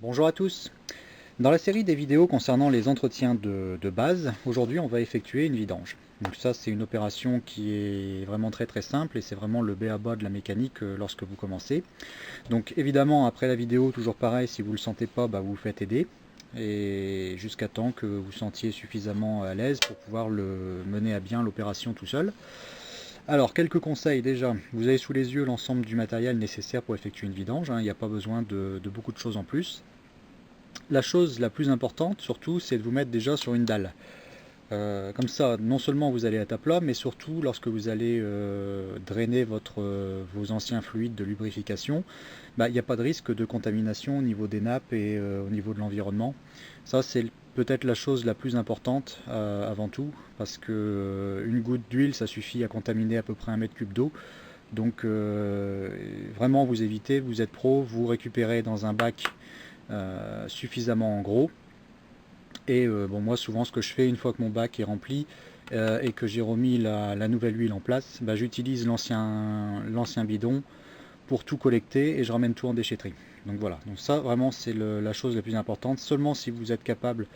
Bonjour à tous. Dans la série des vidéos concernant les entretiens de base, aujourd'hui on va effectuer une vidange. Donc ça c'est une opération qui est vraiment très simple et c'est vraiment le b.a-ba de la mécanique lorsque vous commencez. Donc évidemment après la vidéo, toujours pareil, si vous ne le sentez pas, vous vous faites aider. Et jusqu'à temps que vous sentiez suffisamment à l'aise pour pouvoir mener à bien l'opération tout seul. Alors quelques conseils déjà, vous avez sous les yeux l'ensemble du matériel nécessaire pour effectuer une vidange, il n'y a pas besoin de beaucoup de choses en plus. La chose la plus importante surtout, c'est de vous mettre déjà sur une dalle. Comme ça, non seulement vous allez être à plat, mais surtout lorsque vous allez drainer vos anciens fluides de lubrification, il n'y a pas de risque de contamination au niveau des nappes et au niveau de l'environnement. Ça c'est peut-être la chose la plus importante avant tout, parce que une goutte d'huile ça suffit à contaminer à peu près 1 m3 d'eau. Donc vraiment vous évitez, vous êtes pro, vous récupérez dans un bac suffisamment gros. Et moi souvent ce que je fais une fois que mon bac est rempli et que j'ai remis la nouvelle huile en place, j'utilise l'ancien bidon pour tout collecter et je ramène tout en déchetterie. Donc voilà, donc ça vraiment c'est la chose la plus importante. Seulement si vous êtes capable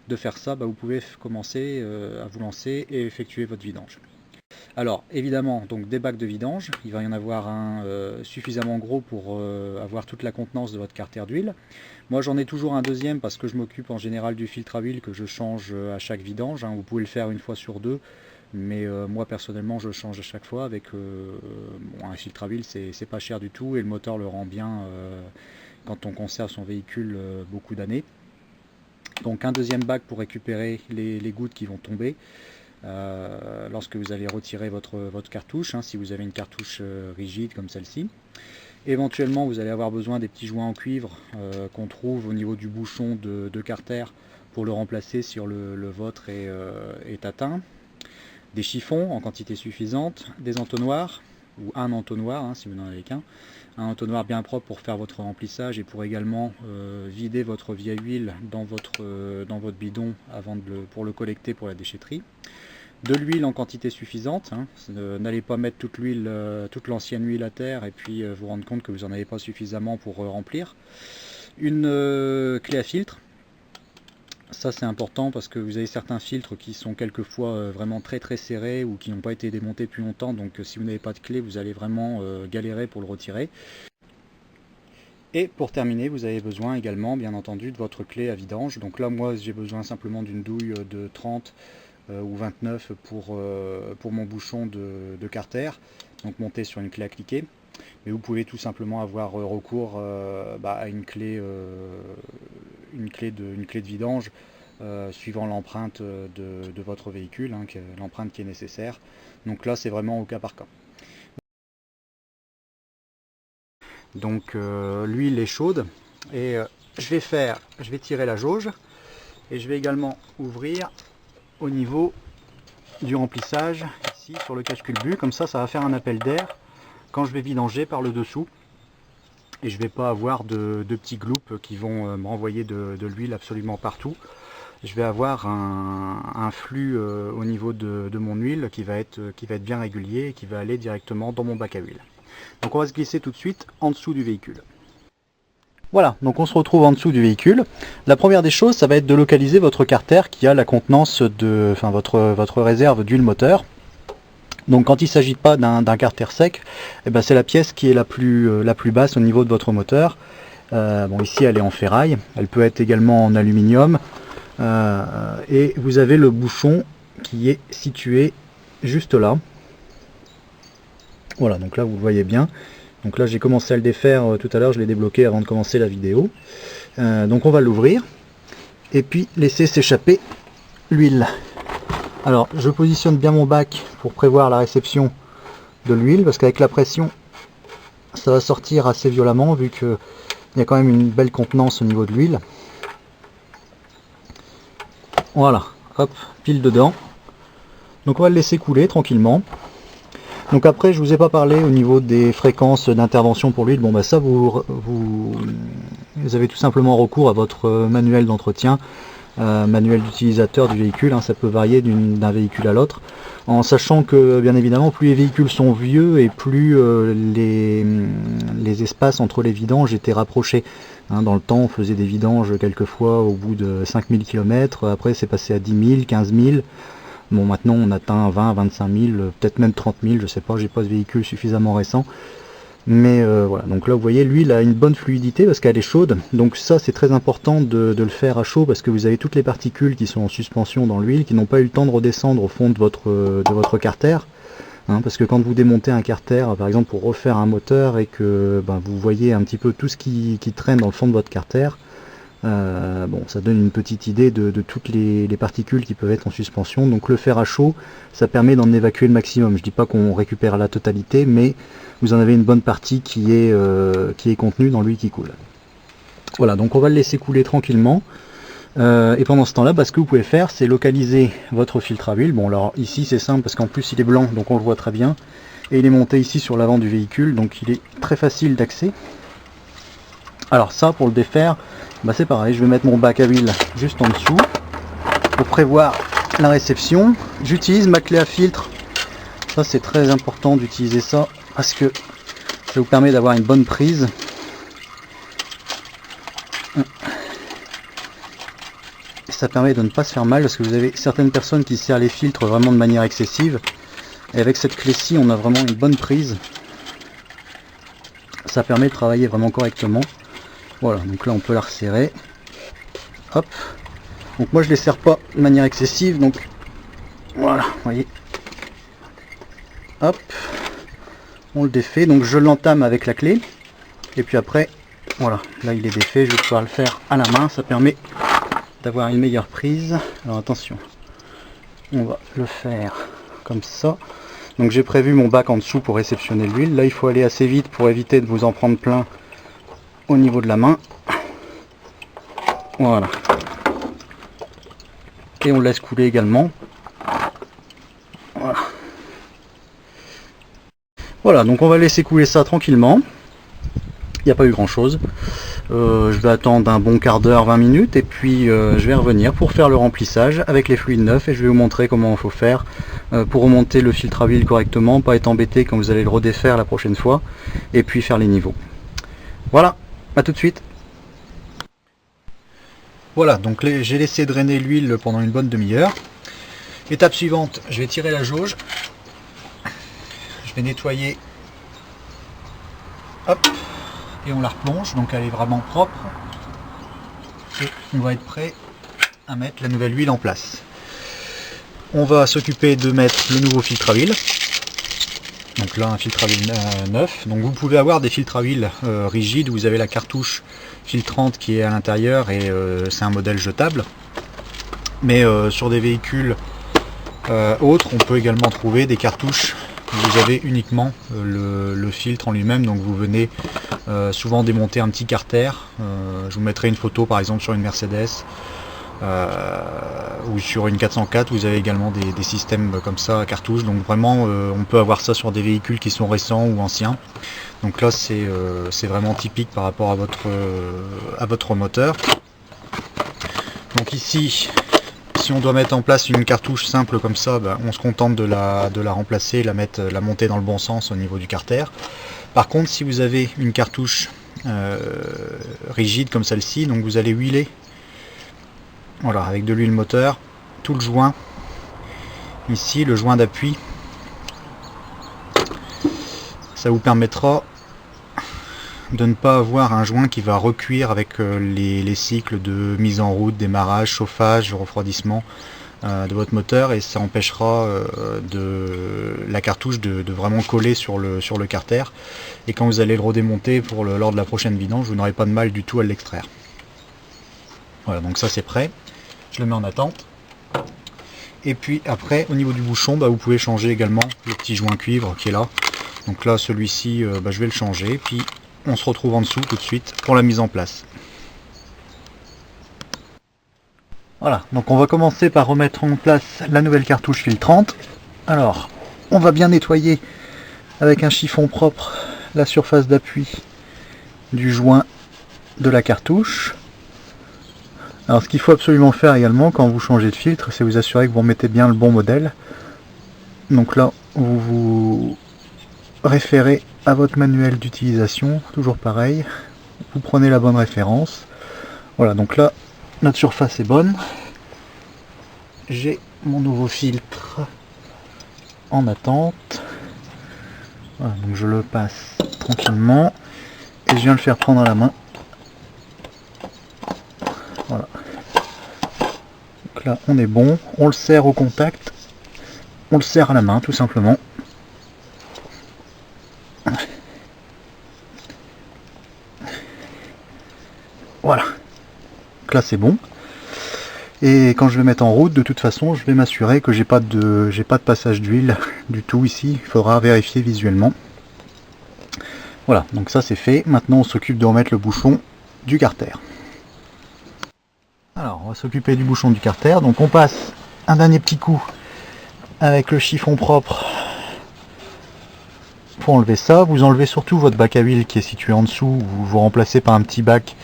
de faire ça, vous pouvez commencer à vous lancer et effectuer votre vidange. Alors évidemment, donc des bacs de vidange, il va y en avoir un suffisamment gros pour avoir toute la contenance de votre carter d'huile. Moi j'en ai toujours un deuxième parce que je m'occupe en général du filtre à huile que je change à chaque vidange. Vous pouvez le faire une fois sur deux, mais moi personnellement je change à chaque fois avec un filtre à huile, c'est pas cher du tout et le moteur le rend bien quand on conserve son véhicule beaucoup d'années. Donc un deuxième bac pour récupérer les gouttes qui vont tomber. Lorsque vous allez retirer votre cartouche, si vous avez une cartouche rigide comme celle-ci. Éventuellement vous allez avoir besoin des petits joints en cuivre qu'on trouve au niveau du bouchon de carter pour le remplacer si le vôtre est atteint. Des chiffons en quantité suffisante, des entonnoirs, ou un entonnoir si vous n'en avez qu'un, un entonnoir bien propre pour faire votre remplissage et pour également vider votre vieille huile dans votre bidon pour le collecter pour la déchetterie. De l'huile en quantité suffisante, n'allez pas mettre toute l'ancienne huile à terre et puis vous rendre compte que vous n'en avez pas suffisamment pour remplir. Une clé à filtre, ça c'est important parce que vous avez certains filtres qui sont quelquefois vraiment très serrés ou qui n'ont pas été démontés depuis longtemps, donc si vous n'avez pas de clé vous allez vraiment galérer pour le retirer. Et pour terminer, vous avez besoin également bien entendu de votre clé à vidange. Donc là moi j'ai besoin simplement d'une douille de 30 ou 29 pour mon bouchon de carter, donc monté sur une clé à cliquer. Mais vous pouvez tout simplement avoir recours à une clé de vidange suivant l'empreinte de votre véhicule, l'empreinte qui est nécessaire. Donc là c'est vraiment au cas par cas. Donc l'huile est chaude et je vais tirer la jauge et je vais également ouvrir au niveau du remplissage ici sur le cache-culbut, comme ça va faire un appel d'air quand je vais vidanger par le dessous et je vais pas avoir de petits gloops qui vont me renvoyer de l'huile absolument partout. Je vais avoir un flux au niveau de mon huile qui va être bien régulier et qui va aller directement dans mon bac à huile. Donc on va se glisser tout de suite en dessous du véhicule. Voilà, donc on se retrouve en dessous du véhicule. La première des choses, ça va être de localiser votre carter qui a la contenance votre réserve d'huile moteur. Donc quand il ne s'agit pas d'un carter sec, c'est la pièce qui est la plus basse au niveau de votre moteur. Ici elle est en ferraille, elle peut être également en aluminium. Et vous avez le bouchon qui est situé juste là. Voilà, donc là vous le voyez bien. Donc là j'ai commencé à le défaire tout à l'heure, je l'ai débloqué avant de commencer la vidéo. Donc on va l'ouvrir et puis laisser s'échapper l'huile. Alors je positionne bien mon bac pour prévoir la réception de l'huile, parce qu'avec la pression ça va sortir assez violemment vu qu'il y a quand même une belle contenance au niveau de l'huile. Voilà, hop, pile dedans. Donc on va le laisser couler tranquillement. Donc après je vous ai pas parlé au niveau des fréquences d'intervention pour l'huile. Ça vous avez tout simplement recours à votre manuel d'entretien. manuel d'utilisateur du véhicule, hein, ça peut varier d'un véhicule à l'autre, en sachant que bien évidemment plus les véhicules sont vieux et plus les espaces entre les vidanges étaient rapprochés. Hein, dans le temps on faisait des vidanges quelquefois au bout de 5000 km, après c'est passé à 10 000, 15 000. Bon, maintenant on atteint 20, 25 000, peut-être même 30 000, je sais pas, j'ai pas ce véhicule suffisamment récent. Mais voilà, donc là vous voyez, l'huile a une bonne fluidité parce qu'elle est chaude, donc ça c'est très important de le faire à chaud parce que vous avez toutes les particules qui sont en suspension dans l'huile qui n'ont pas eu le temps de redescendre au fond de votre carter. Hein, parce que quand vous démontez un carter, par exemple pour refaire un moteur et que vous voyez un petit peu tout ce qui traîne dans le fond de votre carter, bon, ça donne une petite idée de toutes les particules qui peuvent être en suspension. Donc le faire à chaud, ça permet d'en évacuer le maximum. Je dis pas qu'on récupère la totalité, mais vous en avez une bonne partie qui est contenue dans l'huile qui coule. Voilà, donc on va le laisser couler tranquillement. Et pendant ce temps-là, ce que vous pouvez faire, c'est localiser votre filtre à huile. Bon, alors ici c'est simple parce qu'en plus il est blanc, donc on le voit très bien. Et il est monté ici sur l'avant du véhicule, donc il est très facile d'accès. Alors ça, pour le défaire, c'est pareil, je vais mettre mon bac à huile juste en dessous pour prévoir la réception. J'utilise ma clé à filtre. Ça c'est très important d'utiliser ça parce que ça vous permet d'avoir une bonne prise. Et ça permet de ne pas se faire mal parce que vous avez certaines personnes qui serrent les filtres vraiment de manière excessive. Et avec cette clé-ci, on a vraiment une bonne prise. Ça permet de travailler vraiment correctement. Voilà, donc là on peut la resserrer. Hop. Donc moi je les serre pas de manière excessive, donc voilà, vous voyez. Hop. On le défait, donc je l'entame avec la clé. Et puis après, voilà, là il est défait, je vais pouvoir le faire à la main, ça permet d'avoir une meilleure prise. Alors attention, on va le faire comme ça. Donc j'ai prévu mon bac en dessous pour réceptionner l'huile. Là il faut aller assez vite pour éviter de vous en prendre plein au niveau de la main. Voilà. Et on le laisse couler également. Voilà. Voilà, donc on va laisser couler ça tranquillement. Il n'y a pas eu grand chose. Je vais attendre un bon quart d'heure, 20 minutes, et puis je vais revenir pour faire le remplissage avec les fluides neufs, et je vais vous montrer comment il faut faire pour remonter le filtre à huile correctement, pas être embêté quand vous allez le redéfaire la prochaine fois, et puis faire les niveaux. Voilà, à tout de suite. Voilà, donc j'ai laissé drainer l'huile pendant une bonne demi-heure. Étape suivante, je vais tirer la jauge. Je vais nettoyer. Hop. Et on la replonge, donc elle est vraiment propre. Et on va être prêt à mettre la nouvelle huile en place. On va s'occuper de mettre le nouveau filtre à huile. Donc là un filtre à huile neuf. Donc vous pouvez avoir des filtres à huile rigides, vous avez la cartouche filtrante qui est à l'intérieur et c'est un modèle jetable. Mais sur des véhicules autres, on peut également trouver des cartouches. Vous avez uniquement le filtre en lui-même, donc vous venez souvent démonter un petit carter. Je vous mettrai une photo par exemple sur une Mercedes ou sur une 404. Vous avez également des systèmes comme ça à cartouche, donc vraiment on peut avoir ça sur des véhicules qui sont récents ou anciens. Donc là c'est vraiment typique par rapport à votre moteur. Donc ici, si on doit mettre en place une cartouche simple comme ça, on se contente de la remplacer, la monter dans le bon sens au niveau du carter. Par contre, si vous avez une cartouche rigide comme celle-ci, donc vous allez huiler, voilà, avec de l'huile moteur, tout le joint, ici le joint d'appui. Ça vous permettra de ne pas avoir un joint qui va recuire avec les cycles de mise en route, démarrage, chauffage, refroidissement de votre moteur, et ça empêchera la cartouche de vraiment coller sur le carter, et quand vous allez le redémonter lors de la prochaine vidange, vous n'aurez pas de mal du tout à l'extraire. Voilà, donc ça c'est prêt, je le mets en attente. Et puis après au niveau du bouchon, vous pouvez changer également le petit joint cuivre qui est là. Donc là celui-ci je vais le changer, puis on se retrouve en dessous tout de suite pour la mise en place. Voilà, donc on va commencer par remettre en place la nouvelle cartouche filtrante. Alors, on va bien nettoyer avec un chiffon propre la surface d'appui du joint de la cartouche. Alors ce qu'il faut absolument faire également quand vous changez de filtre, c'est vous assurer que vous remettez bien le bon modèle. Donc là, vous vous référez à votre manuel d'utilisation, toujours pareil. Vous prenez la bonne référence. Voilà, donc là, notre surface est bonne. J'ai mon nouveau filtre en attente. Voilà, donc je le passe tranquillement et je viens le faire prendre à la main. Voilà. Donc là, on est bon. On le serre au contact. On le serre à la main, tout simplement. Voilà. Donc là, c'est bon. Et quand je vais mettre en route, de toute façon, je vais m'assurer que j'ai pas de passage d'huile du tout ici. Il faudra vérifier visuellement. Voilà, donc ça c'est fait. Maintenant, on s'occupe de remettre le bouchon du carter. Alors, on va s'occuper du bouchon du carter. Donc, on passe un dernier petit coup avec le chiffon propre pour enlever ça. Vous enlevez surtout votre bac à huile qui est situé en dessous. Vous remplacez par un petit bac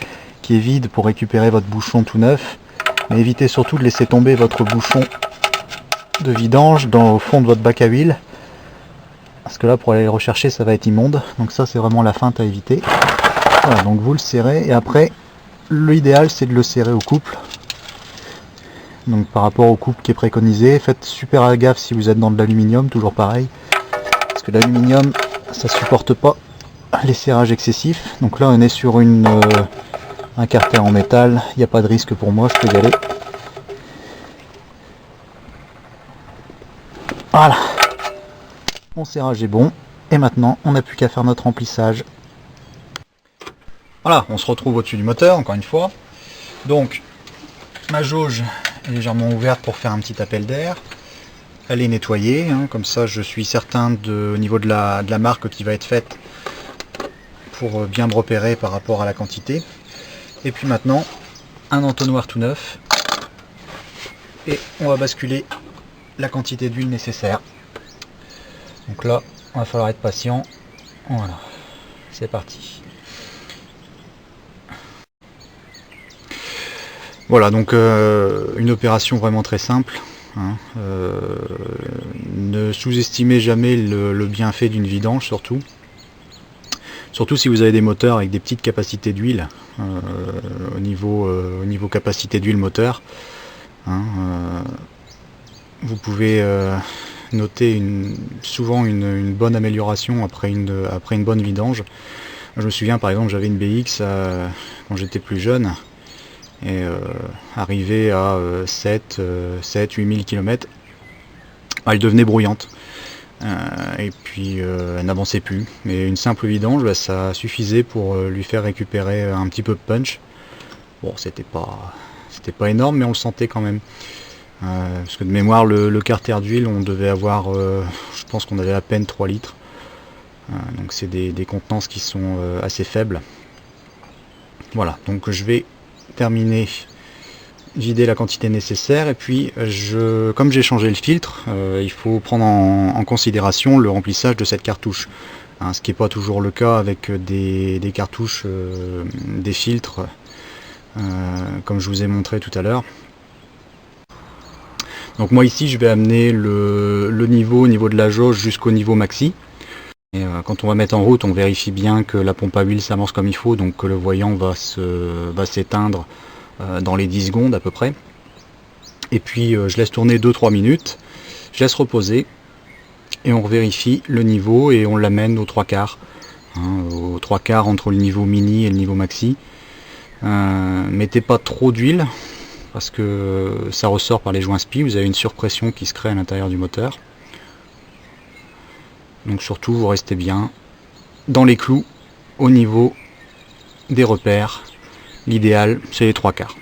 qui est vide pour récupérer votre bouchon tout neuf. Mais évitez surtout de laisser tomber votre bouchon de vidange au fond de votre bac à huile. Parce que là, pour aller le rechercher, ça va être immonde. Donc ça, c'est vraiment la feinte à éviter. Voilà, donc vous le serrez. Et après, l'idéal, c'est de le serrer au couple. Donc par rapport au couple qui est préconisé, faites super gaffe si vous êtes dans de l'aluminium, toujours pareil. Parce que l'aluminium, ça supporte pas les serrages excessifs. Donc là, on est sur un carter en métal, il n'y a pas de risque pour moi, je peux y aller. Voilà, mon serrage est bon, et maintenant on n'a plus qu'à faire notre remplissage. Voilà, on se retrouve au-dessus du moteur, encore une fois. Donc, ma jauge est légèrement ouverte pour faire un petit appel d'air. Elle est nettoyée, hein, comme ça je suis certain au niveau de la marque qui va être faite pour bien me repérer par rapport à la quantité. Et puis maintenant, un entonnoir tout neuf. Et on va basculer la quantité d'huile nécessaire. Donc là, il va falloir être patient. Voilà, c'est parti. Voilà, donc une opération vraiment très simple. Hein, ne sous-estimez jamais le bienfait d'une vidange, surtout. Surtout si vous avez des moteurs avec des petites capacités d'huile, au niveau capacité d'huile moteur. Hein, vous pouvez noter souvent une bonne amélioration après une bonne vidange. Je me souviens par exemple, j'avais une BX quand j'étais plus jeune, et arrivé à 7-8 000 km, elle devenait brouillante. Et puis elle n'avançait plus, mais une simple vidange, ça suffisait pour lui faire récupérer un petit peu de punch. Bon, c'était pas énorme, mais on le sentait quand même, parce que de mémoire le carter d'huile, on devait avoir je pense qu'on avait à peine 3 litres, donc c'est des contenances qui sont assez faibles. Voilà, donc je vais terminer, vider la quantité nécessaire, et puis comme j'ai changé le filtre, il faut prendre en considération le remplissage de cette cartouche, hein, ce qui n'est pas toujours le cas avec des cartouches, des filtres, comme je vous ai montré tout à l'heure. Donc moi ici je vais amener le niveau au niveau de la jauge jusqu'au niveau maxi, et quand on va mettre en route, on vérifie bien que la pompe à huile s'amorce comme il faut, donc que le voyant va s'éteindre dans les 10 secondes à peu près. Et puis je laisse tourner 2-3 minutes, je laisse reposer, et on revérifie le niveau et on l'amène aux 3/4, hein, aux 3/4 entre le niveau mini et le niveau maxi. Mettez pas trop d'huile parce que ça ressort par les joints spi, vous avez une surpression qui se crée à l'intérieur du moteur. Donc surtout vous restez bien dans les clous au niveau des repères. L'idéal, c'est les 3/4.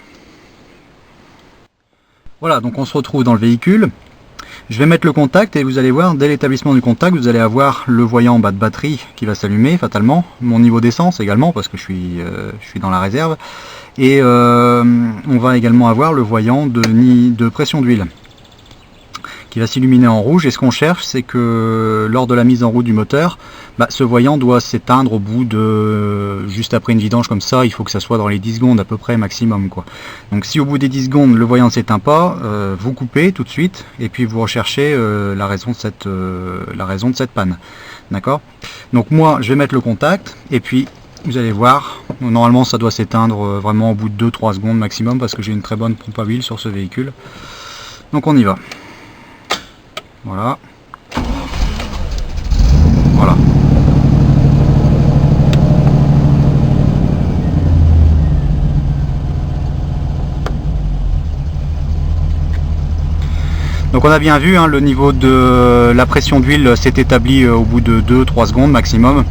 Voilà, donc on se retrouve dans le véhicule. Je vais mettre le contact et vous allez voir, dès l'établissement du contact, vous allez avoir le voyant en bas de batterie qui va s'allumer fatalement. Mon niveau d'essence également, parce que je suis dans la réserve. Et on va également avoir le voyant de pression d'huile qui va s'illuminer en rouge, et ce qu'on cherche, c'est que lors de la mise en route du moteur, ce voyant doit s'éteindre au bout de, juste après une vidange comme ça, il faut que ça soit dans les 10 secondes à peu près maximum, quoi. Donc si au bout des 10 secondes le voyant ne s'éteint pas, vous coupez tout de suite, et puis vous recherchez la raison de cette panne. D'accord? Donc moi je vais mettre le contact, et puis vous allez voir, normalement ça doit s'éteindre vraiment au bout de 2-3 secondes maximum, parce que j'ai une très bonne pompe à huile sur ce véhicule. Donc on y va. Voilà. Voilà. Donc on a bien vu, hein, le niveau de la pression d'huile s'est établi au bout de 2-3 secondes maximum.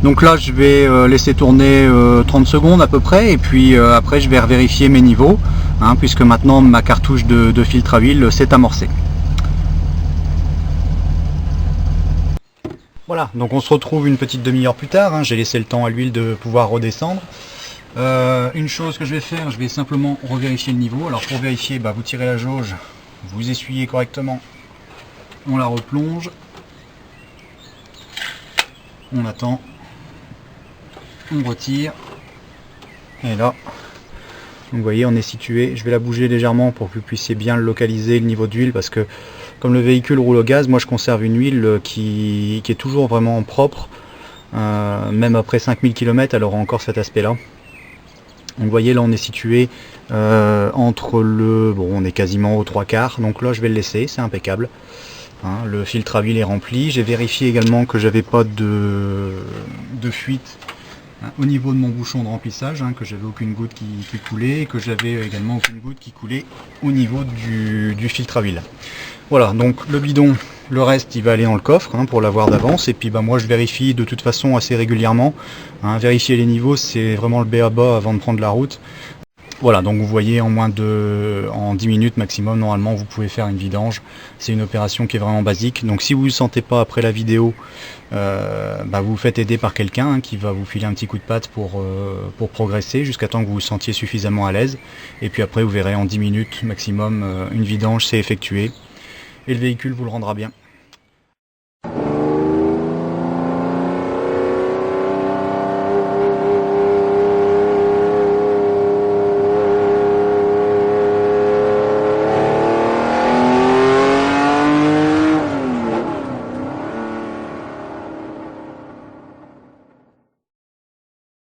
Donc là je vais laisser tourner 30 secondes à peu près, et puis après je vais vérifier mes niveaux, hein, puisque maintenant ma cartouche de filtre à huile s'est amorcée. Voilà, donc on se retrouve une petite demi-heure plus tard, hein, j'ai laissé le temps à l'huile de pouvoir redescendre. Une chose que je vais faire, je vais simplement revérifier le niveau. Alors pour vérifier, vous tirez la jauge, vous essuyez correctement, on la replonge, on attend, on retire, et là, vous voyez, on est situé. Je vais la bouger légèrement pour que vous puissiez bien localiser le niveau d'huile, parce que comme le véhicule roule au gaz, moi je conserve une huile qui est toujours vraiment propre, même après 5000 km elle aura encore cet aspect là. Donc vous voyez, là on est situé entre le... Bon, on est quasiment aux 3/4, donc là je vais le laisser, c'est impeccable. Hein, le filtre à huile est rempli. J'ai vérifié également que j'avais pas de fuite, hein, au niveau de mon bouchon de remplissage, hein, que j'avais aucune goutte qui coulait, et que j'avais également aucune goutte qui coulait au niveau du filtre à huile. Voilà, donc le bidon, le reste il va aller dans le coffre, hein, pour l'avoir d'avance, et puis moi je vérifie de toute façon assez régulièrement, hein. Vérifier les niveaux, c'est vraiment le b.a-ba avant de prendre la route. Voilà, donc vous voyez, en 10 minutes maximum, normalement vous pouvez faire une vidange. C'est une opération qui est vraiment basique. Donc si vous ne le sentez pas après la vidéo, vous vous faites aider par quelqu'un, hein, qui va vous filer un petit coup de patte pour progresser, jusqu'à temps que vous vous sentiez suffisamment à l'aise. Et puis après vous verrez, en 10 minutes maximum, une vidange s'est effectuée, et le véhicule vous le rendra bien.